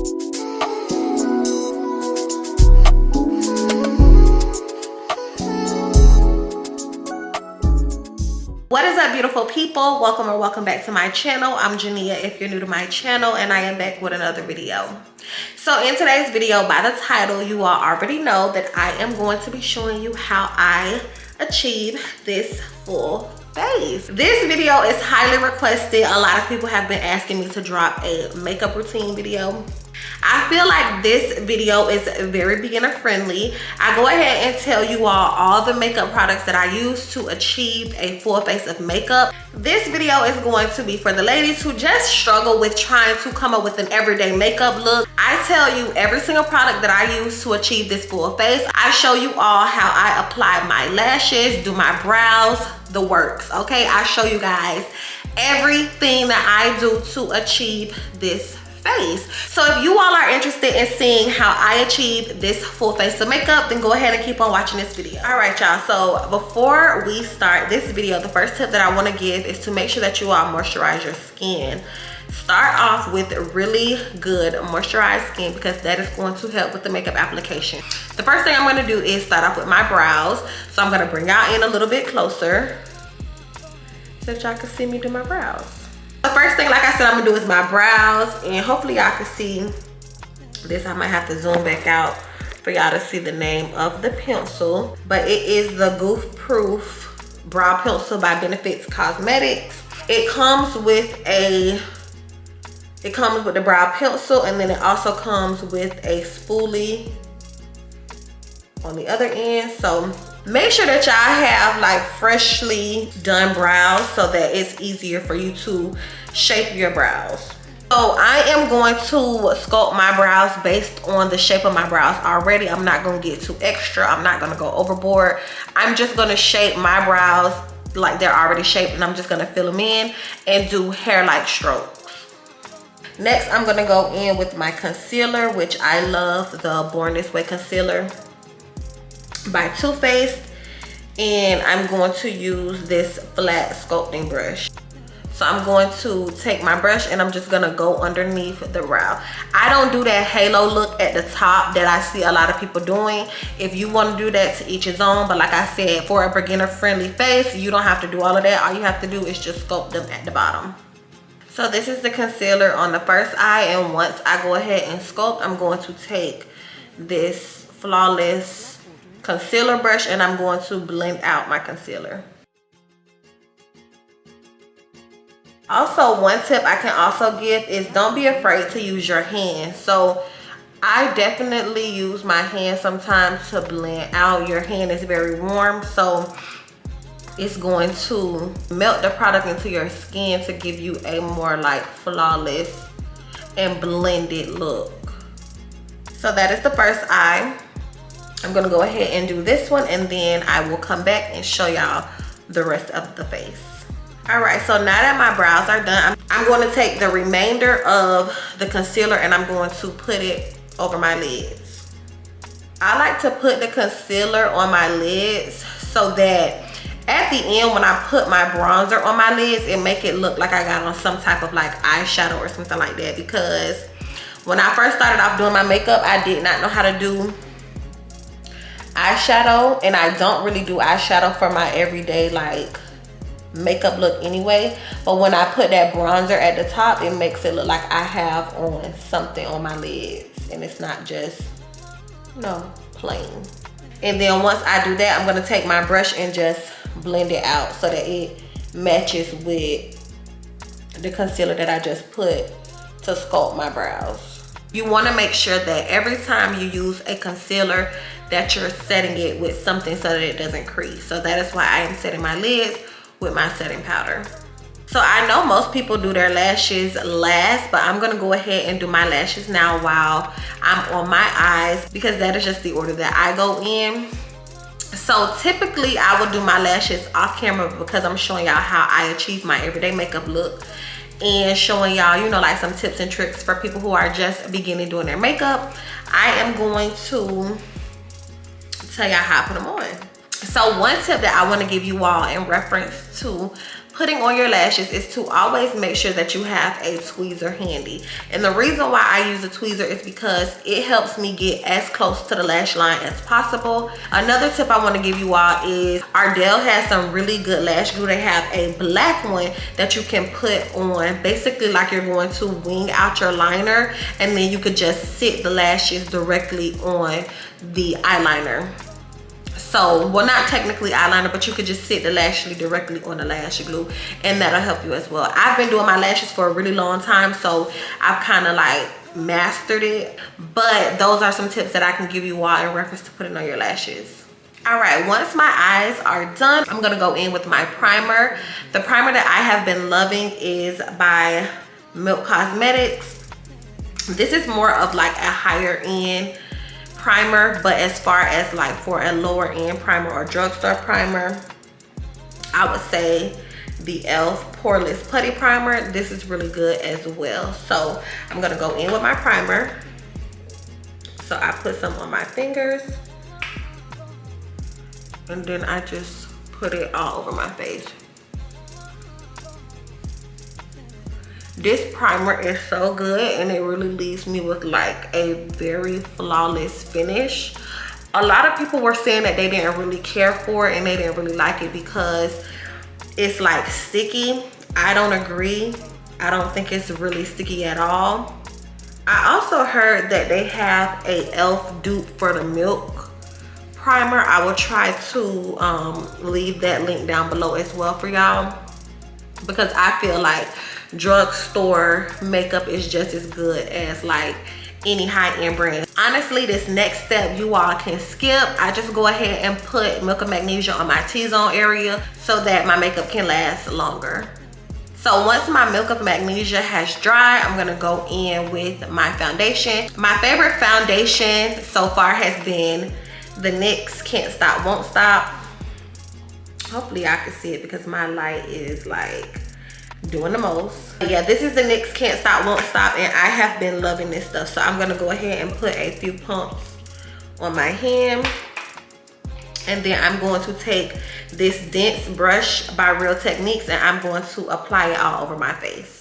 What is up, beautiful people? Welcome back to my channel. I'm Geneiah if you're new to my channel, and I am back with another video. So in today's video, by the title, you all already know that I am going to be showing you how I achieve this full face. This video is highly requested. A lot of people have been asking me to drop a makeup routine video. I feel like this video is very beginner friendly. I go ahead and tell you all the makeup products that I use to achieve a full face of makeup. This video is going to be for the ladies who just struggle with trying to come up with an everyday makeup look. I tell you every single product that I use to achieve this full face. I show you all how I apply my lashes, do my brows, the works, okay? I show you guys everything that I do to achieve this face. So if you all are interested in seeing how I achieve this full face of makeup, then go ahead and keep on watching this video. All right, y'all, so before we start this video, the first tip that I want to give is to make sure that you all moisturize your skin. Start off with really good moisturized skin because that is going to help with the makeup application. The first thing I'm going to do is start off with my brows. So I'm going to bring y'all in a little bit closer so that y'all can see me do my brows. The first thing, like I said, I'm gonna do is my brows, and hopefully y'all can see this. I might have to zoom back out for y'all to see the name of the pencil, but it is the Goof Proof Brow Pencil by Benefits Cosmetics. It comes with the brow pencil, and then it also comes with a spoolie on the other end. So make sure that y'all have like freshly done brows so that it's easier for you to shape your brows. So I am going to sculpt my brows based on the shape of my brows already. I'm not going to get too extra. I'm not going to go overboard. I'm just going to shape my brows like they're already shaped, and I'm just going to fill them in and do hair-like strokes. Next, I'm going to go in with my concealer, which I love the Born This Way concealer by Too Faced, and I'm going to use this flat sculpting brush. So I'm going to take my brush and I'm just gonna go underneath the brow. I don't do that halo look at the top that I see a lot of people doing. If you want to do that, to each his own, but like I said, for a beginner friendly face, you don't have to do all of that. All you have to do is just sculpt them at the bottom. So this is the concealer on the first eye, and once I go ahead and sculpt, I'm going to take this Flawless concealer brush and I'm going to blend out my concealer. Also, one tip I can also give is don't be afraid to use your hands. So I definitely use my hand sometimes to blend out. Your hand is very warm, so it's going to melt the product into your skin to give you a more like flawless and blended look. So that is the first eye. I'm gonna go ahead and do this one, and then I will come back and show y'all the rest of the face. All right, so now that my brows are done, I'm going to take the remainder of the concealer and I'm going to put it over my lids. I like to put the concealer on my lids so that at the end, when I put my bronzer on my lids, it make it look like I got on some type of like eyeshadow or something like that. Because when I first started off doing my makeup, I did not know how to do eyeshadow, and I don't really do eyeshadow for my everyday like makeup look anyway. But when I put that bronzer at the top, it makes it look like I have on something on my lids, and it's not just, you know, plain. And then once I do that, I'm gonna take my brush and just blend it out so that it matches with the concealer that I just put to sculpt my brows. You want to make sure that every time you use a concealer that you're setting it with something so that it doesn't crease. So that is why I am setting my lids with my setting powder. So I know most people do their lashes last, but I'm gonna go ahead and do my lashes now while I'm on my eyes, because that is just the order that I go in. So typically I will do my lashes off camera because I'm showing y'all how I achieve my everyday makeup look and showing y'all, you know, like some tips and tricks for people who are just beginning doing their makeup. I am going to tell y'all how I put them on. So one tip that I want to give you all in reference to putting on your lashes is to always make sure that you have a tweezer handy. And the reason why I use a tweezer is because it helps me get as close to the lash line as possible. Another tip I want to give you all is Ardell has some really good lash glue. They have a black one that you can put on, basically like you're going to wing out your liner, and then you could just sit the lashes directly on the eyeliner. So, well, not technically eyeliner, but you could just sit the lash glue directly on the lash glue, and that'll help you as well. I've been doing my lashes for a really long time, so I've kind of like mastered it. But those are some tips that I can give you all in reference to putting on your lashes. All right, once my eyes are done, I'm gonna go in with my primer. The primer that I have been loving is by Milk Cosmetics. This is more of like a higher end primer, but as far as like for a lower end primer or drugstore primer, I would say the e.l.f. Poreless Putty Primer. This is really good as well. So I'm gonna go in with my primer. So I put some on my fingers, and then I just put it all over my face. This primer is so good, and it really leaves me with like a very flawless finish. A lot of people were saying that they didn't really care for it and they didn't really like it because it's like sticky. I don't agree. I don't think it's really sticky at all. I also heard that they have a e.l.f. dupe for the Milk primer. I will try to leave that link down below as well for y'all, because I feel like drugstore makeup is just as good as like any high-end brand. Honestly, this next step you all can skip. I just go ahead and put Milk of Magnesia on my T-zone area so that my makeup can last longer. So once my Milk of Magnesia has dried, I'm gonna go in with my foundation. My favorite foundation so far has been the NYX Can't Stop Won't Stop. Hopefully I can see it because my light is like doing the most. Yeah, this is the NYX Can't Stop Won't Stop, and I have been loving this stuff. So I'm gonna go ahead and put a few pumps on my hand, and then I'm going to take this dense brush by Real Techniques, and I'm going to apply it all over my face.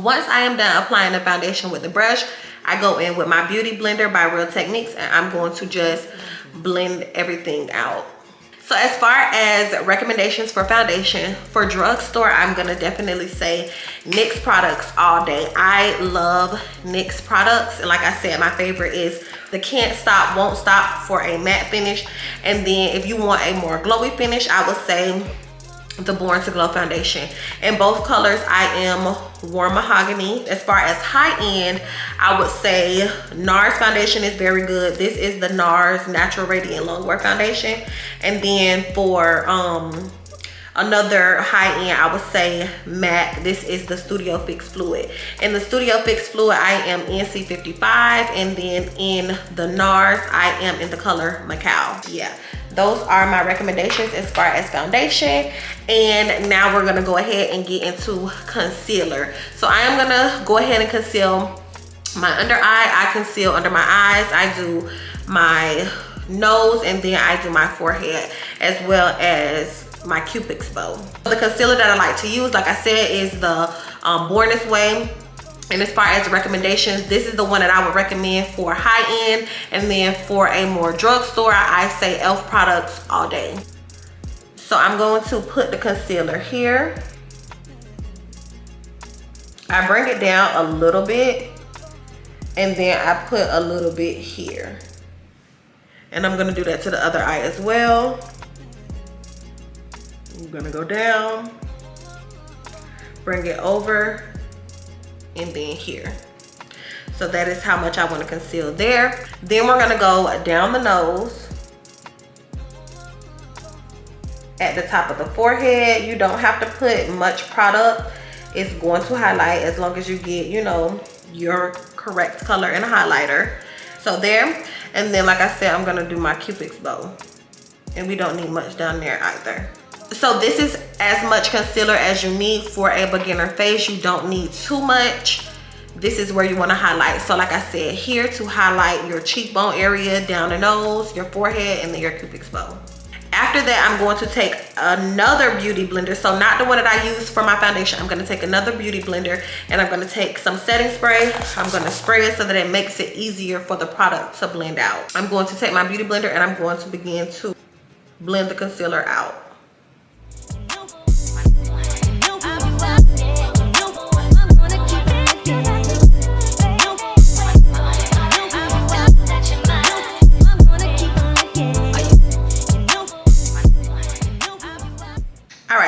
Once I am done applying the foundation with the brush, I go in with my Beauty Blender by Real Techniques, and I'm going to just blend everything out. So as far as recommendations for foundation, for drugstore, I'm gonna definitely say NYX products all day. I love NYX products, and like I said, my favorite is the Can't Stop Won't Stop for a matte finish. And then if you want a more glowy finish, I would say the Born to Glow foundation. In both colors, I am Warm Mahogany. As far as high end, I would say NARS foundation is very good. This is the NARS Natural Radiant Longwear foundation. And then for another high end, I would say matte, this is the Studio Fix Fluid. In the Studio Fix Fluid, I am NC55, and then in the NARS, I am in the color Macao. Yeah, those are my recommendations as far as foundation. And now we're gonna go ahead and get into concealer. So I am gonna go ahead and conceal my under eye. I conceal under my eyes. I do my nose, and then I do my forehead, as well as my Cupid's bow. The concealer that I like to use, like I said, is the Born This Way. And as far as recommendations, this is the one that I would recommend for high end, and then for a more drugstore, I say e.l.f. products all day. So I'm going to put the concealer here. I bring it down a little bit, and then I put a little bit here. And I'm gonna do that to the other eye as well. I'm gonna go down, bring it over, and then here. So that is how much I want to conceal there. Then we're gonna go down the nose, at the top of the forehead. You don't have to put much product. It's going to highlight as long as you get, you know, your correct color and a highlighter. So there. And then like I said, I'm gonna do my Cupid's bow. And we don't need much down there either. So this is as much concealer as you need for a beginner face. You don't need too much. This is where you want to highlight. So like I said, here to highlight your cheekbone area, down the nose, your forehead, and then your Cupid's bow. After that, I'm going to take another beauty blender. So not the one that I use for my foundation. I'm going to take another beauty blender, and I'm going to take some setting spray. I'm going to spray it so that it makes it easier for the product to blend out. I'm going to take my beauty blender, and I'm going to begin to blend the concealer out.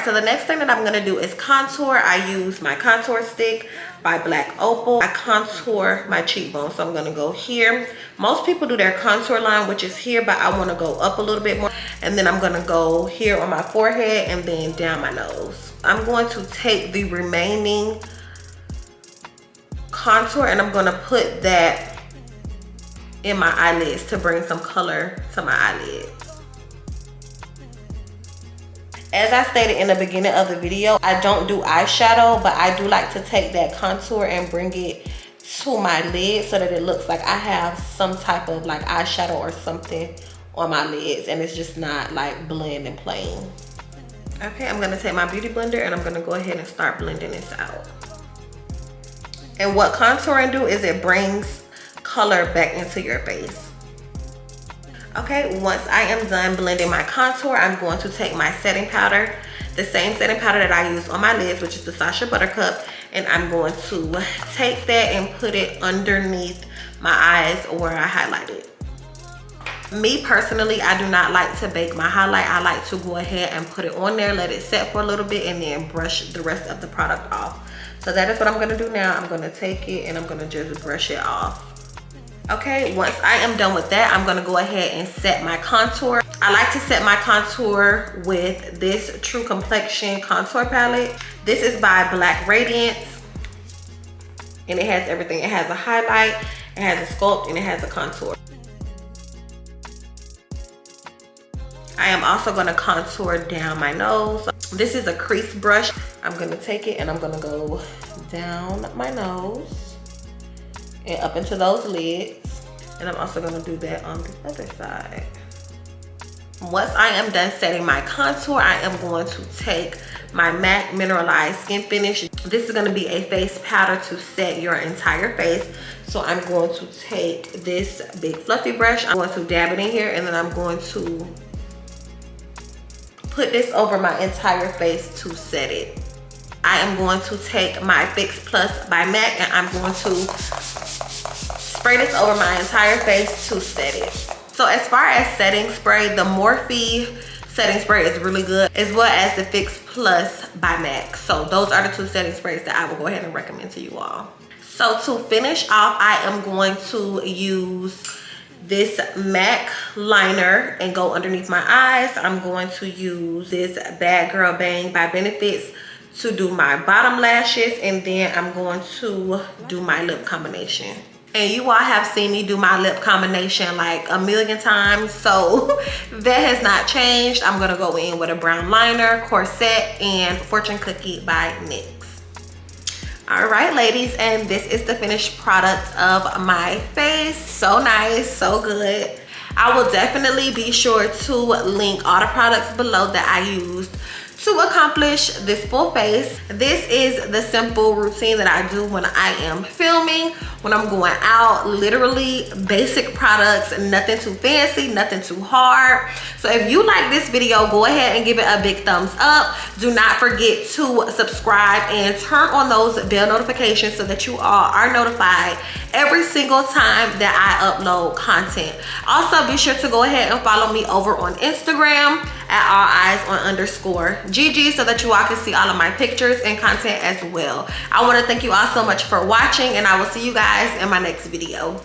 So the next thing that I'm gonna do is contour. I use my contour stick by Black Opal. I contour my cheekbone. So I'm gonna go here. Most people do their contour line, which is here, but I wanna go up a little bit more. And then I'm gonna go here on my forehead and then down my nose. I'm going to take the remaining contour and I'm gonna put that in my eyelids to bring some color to my eyelids. As I stated in the beginning of the video, I don't do eyeshadow, but I do like to take that contour and bring it to my lid so that it looks like I have some type of like eyeshadow or something on my lids, and it's just not like bland and plain. Okay, I'm gonna take my beauty blender and I'm gonna go ahead and start blending this out. And what contouring do is it brings color back into your face. Okay, once I am done blending my contour, I'm going to take my setting powder, the same setting powder that I use on my lids, which is the Sacha Buttercup, and I'm going to take that and put it underneath my eyes where I highlighted. Me personally, I do not like to bake my highlight. I like to go ahead and put it on there, let it set for a little bit, and then brush the rest of the product off. So that is what I'm gonna do now. I'm gonna take it and I'm gonna just brush it off. Okay, once I am done with that, I'm gonna go ahead and set my contour. I like to set my contour with this True Complexion contour palette. This is by Black Radiance, and it has everything. It has a highlight, it has a sculpt, and it has a contour. I am also gonna contour down my nose. This is a crease brush. I'm gonna take it and I'm gonna go down my nose and up into those lids. And I'm also gonna do that on the other side. Once I am done setting my contour, I am going to take my MAC Mineralized Skin Finish. This is gonna be a face powder to set your entire face. So I'm going to take this big fluffy brush. I'm going to dab it in here, and then I'm going to put this over my entire face to set it. I am going to take my Fix Plus by MAC, and I'm going to spray this over my entire face to set it. So as far as setting spray, the Morphe setting spray is really good, as well as the Fix Plus by MAC. So those are the two setting sprays that I will go ahead and recommend to you all. So to finish off, I am going to use this MAC liner and go underneath my eyes. I'm going to use this Bad Girl Bang by Benefits to do my bottom lashes, and then I'm going to do my lip combination. And you all have seen me do my lip combination like a million times, so that has not changed. I'm gonna go in with a brown liner, corset, and Fortune Cookie by NYX. All right, ladies, and this is the finished product of my face. So nice, so good. I will definitely be sure to link all the products below that I used to accomplish this full face. This is the simple routine that I do when I am filming, when I'm going out. Literally basic products, nothing too fancy, nothing too hard. So if you like this video, go ahead and give it a big thumbs up. Do not forget to subscribe and turn on those bell notifications so that you all are notified every single time that I upload content. Also, be sure to go ahead and follow me over on Instagram at @alleyes_GG so that you all can see all of my pictures and content as well. I want to thank you all so much for watching, and I will see you guys in my next video.